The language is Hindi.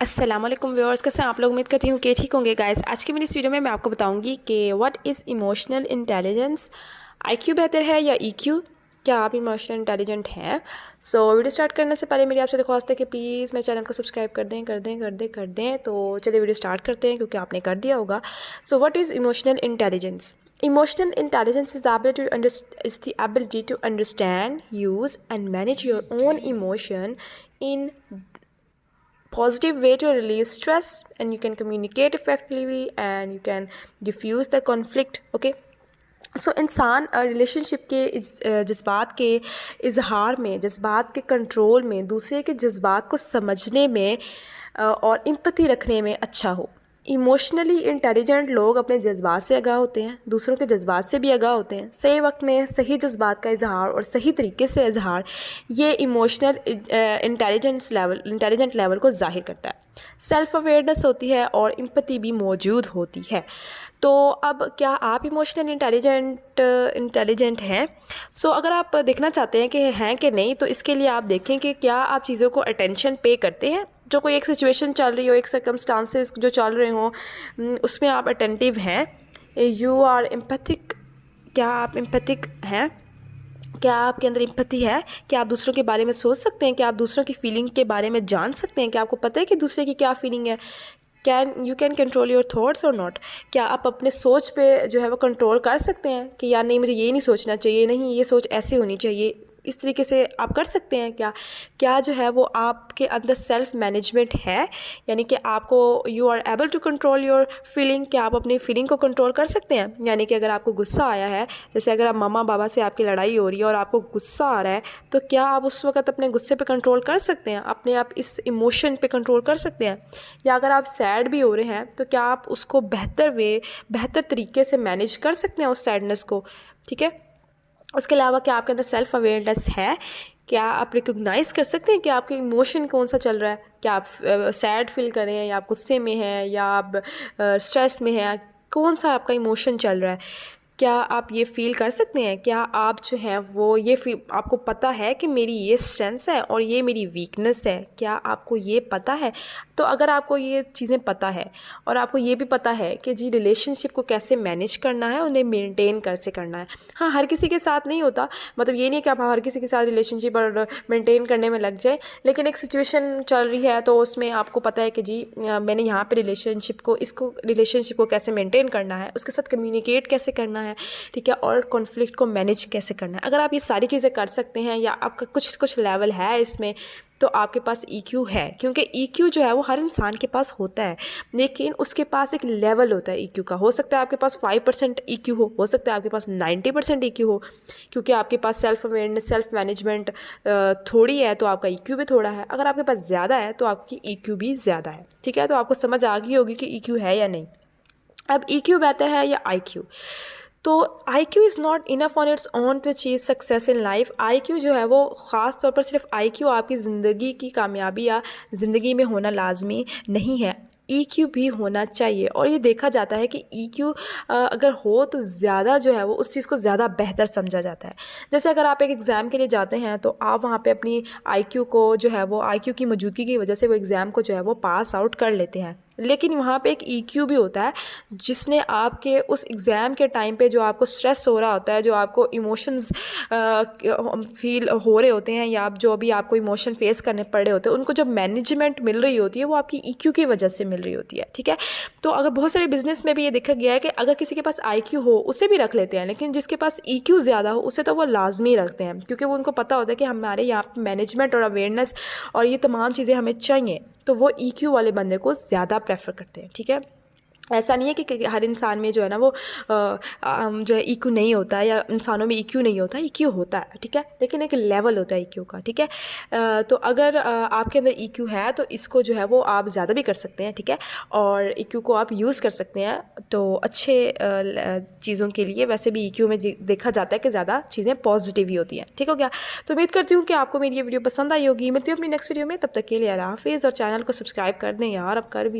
अस्सलाम वालेकुम व्यूअर्स, कैसे हैं आप लोग। उम्मीद करती हूँ कि ठीक होंगे गाइस। आज की मेरी इस वीडियो में मैं आपको बताऊंगी कि what is emotional intelligence. IQ बेहतर है या ईक्यू? क्या आप इमोशनल इंटेलिजेंट हैं? वीडियो स्टार्ट करने से पहले मेरी आपसे दरख्वास्त है कि प्लीज़ मेरे चैनल को सब्सक्राइब कर दें। तो चलिए वीडियो स्टार्ट करते हैं, क्योंकि आपने कर दिया होगा। What is emotional intelligence? Emotional intelligence is the ability to understand, use, and manage your own emotion in positive way to release stress, and you can communicate effectively and you can diffuse the conflict. Okay, इंसान रिलेशनशिप के जज्बात के इजहार में, जज्बात के कंट्रोल में, दूसरे के जज्बात को समझने में और एम्पैथी रखने में अच्छा हो। इमोशनली इंटेलिजेंट लोग अपने जज्बात से आगाह होते हैं, दूसरों के जज्बात से भी आगाह होते हैं। सही वक्त में सही जज्बात का इजहार और सही तरीके से इजहार, ये इमोशनल इंटेलिजेंट लेवल को जाहिर करता है। सेल्फ अवेयरनेस होती है और एम्पैथी भी मौजूद होती है। तो अब क्या आप इमोशनल इंटेलिजेंट हैं? अगर आप देखना चाहते हैं कि हैं कि नहीं, तो इसके लिए आप देखें कि क्या आप चीज़ों को अटेंशन पे करते हैं। जो कोई एक सिचुएशन चल रही हो, एक सर्कमस्टांसेस जो चल रहे हों, उसमें आप अटेंटिव हैं। You are empathic. क्या आप एम्पैथिक हैं? क्या आपके अंदर एम्पैथी है? क्या आप दूसरों के बारे में सोच सकते हैं? क्या आप दूसरों की फीलिंग के बारे में जान सकते हैं? क्या आपको पता है कि दूसरे की क्या फीलिंग है? कैन कंट्रोल योर थॉट्स और नॉट? क्या आप अपने सोच पे जो है वो कंट्रोल कर सकते हैं कि यार नहीं, मुझे ये नहीं सोचना चाहिए, नहीं ये सोच ऐसे होनी चाहिए, इस तरीके से आप कर सकते हैं? क्या जो है वो आपके अंदर सेल्फ मैनेजमेंट है, यानी कि आपको you are able to control your feeling? क्या आप अपनी फीलिंग को कंट्रोल कर सकते हैं? यानी कि अगर आपको गुस्सा आया है, जैसे अगर आप मामा बाबा से आपकी लड़ाई हो रही है और आपको गुस्सा आ रहा है, तो क्या आप उस वक्त अपने गुस्से पे कंट्रोल कर सकते हैं? अपने आप इस इमोशन पे कंट्रोल कर सकते हैं? या अगर आप सैड भी हो रहे हैं, तो क्या आप उसको बेहतर तरीके से मैनेज कर सकते हैं उस सैडनेस को? ठीक है। उसके अलावा क्या आपके अंदर सेल्फ अवेयरनेस है? क्या आप रिकॉग्नाइज़ कर सकते हैं कि आपके इमोशन कौन सा चल रहा है? क्या आप सैड फील कर रहे हैं, या आप गुस्से में हैं, या आप स्ट्रेस में हैं? कौन सा आपका इमोशन चल रहा है? क्या आप ये फ़ील कर सकते हैं? क्या आप जो हैं वो आपको पता है कि मेरी ये स्ट्रेंथ है और ये मेरी वीकनेस है? क्या आपको ये पता है? तो अगर आपको ये चीज़ें पता है और आपको ये भी पता है कि जी रिलेशनशिप को कैसे मैनेज करना है, उन्हें मेंटेन कैसे करना है। हाँ, हर किसी के साथ नहीं होता, मतलब ये नहीं कि आप हर किसी के साथ रिलेशनशिप और मेंटेन करने में लग जाए, लेकिन एक सिचुएशन चल रही है तो उसमें आपको पता है कि जी मैंने यहाँ पे रिलेशनशिप को कैसे मेंटेन करना है, उसके साथ कम्युनिकेट कैसे करना है, ठीक है, और कॉन्फ्लिक्ट को मैनेज कैसे करना है। अगर आप ये सारी चीज़ें कर सकते हैं, या आपका कुछ लेवल है इसमें, तो आपके पास ईक्यू है। क्योंकि ईक्यू जो है वो हर इंसान के पास होता है, लेकिन उसके पास एक लेवल होता है ईक्यू का। हो सकता है आपके पास 5% ईक्यू हो सकता है आपके पास 90% ईक्यू हो, क्योंकि आपके पास सेल्फ अवेयरनेस, सेल्फ मैनेजमेंट थोड़ी है, तो आपका ईक्यू भी थोड़ा है। अगर आपके पास ज़्यादा है तो आपकी ईक्यू भी ज़्यादा है। ठीक है, तो आपको समझ आ गई होगी कि ईक्यू है या नहीं। अब ईक्यू बेहतर है या आईक्यू? तो IQ is not enough on its own to achieve success in life. IQ जो है वो ख़ास तौर पर सिर्फ IQ आपकी ज़िंदगी की कामयाबी या ज़िंदगी में होना लाजमी नहीं है। EQ भी होना चाहिए, और ये देखा जाता है कि EQ अगर हो तो ज़्यादा जो है वो उस चीज़ को ज़्यादा बेहतर समझा जाता है। जैसे अगर आप एक एग्ज़ाम के लिए जाते हैं, तो आप वहाँ पे अपनी IQ को जो है वो IQ की मौजूदगी की वजह से वो एग्ज़ाम को जो है वो पास आउट कर लेते हैं, लेकिन वहाँ पे एक EQ भी होता है जिसने आपके उस एग्ज़ाम के टाइम पे जो आपको स्ट्रेस हो रहा होता है, जो आपको इमोशंस फील हो रहे होते हैं, या आप जो भी आपको इमोशन फेस करने पड़ रहे होते हैं, उनको जब मैनेजमेंट मिल रही होती है वो आपकी EQ की वजह से मिल रही होती है। ठीक है, तो अगर बहुत सारे बिजनेस में भी ये देखा गया है कि अगर किसी के पास IQ हो उसे भी रख लेते हैं, लेकिन जिसके पास EQ ज़्यादा हो उसे तो वो लाजमी रखते हैं, क्योंकि वो उनको पता होता है कि हमारे यहाँ पर मैनेजमेंट और अवेयरनेस और ये तमाम चीज़ें हमें चाहिए, तो वो EQ वाले बंदे को ज़्यादा प्रेफर करते हैं। ठीक है, ऐसा नहीं है कि हर इंसान में जो है ना वो जो है EQ नहीं होता है, या इंसानों में EQ नहीं होता, EQ होता है। ठीक है, लेकिन एक लेवल होता है EQ का। ठीक है, तो अगर आपके अंदर EQ है तो इसको जो है वो आप ज़्यादा भी कर सकते हैं। ठीक है, और EQ को आप यूज़ कर सकते हैं तो अच्छे चीज़ों के लिए। वैसे भी EQ में देखा जाता है कि ज़्यादा चीज़ें पॉजिटिव ही होती हैं। ठीक हो गया, तो उम्मीद करती हूँ कि आपको मेरी ये वीडियो पसंद आई होगी। मिलती हूँ अपनी नेक्स्ट वीडियो में, तब तक के लिए अल्लाह हाफिज़, और चैनल को सब्सक्राइब कर दें यार, अब कर भी दें।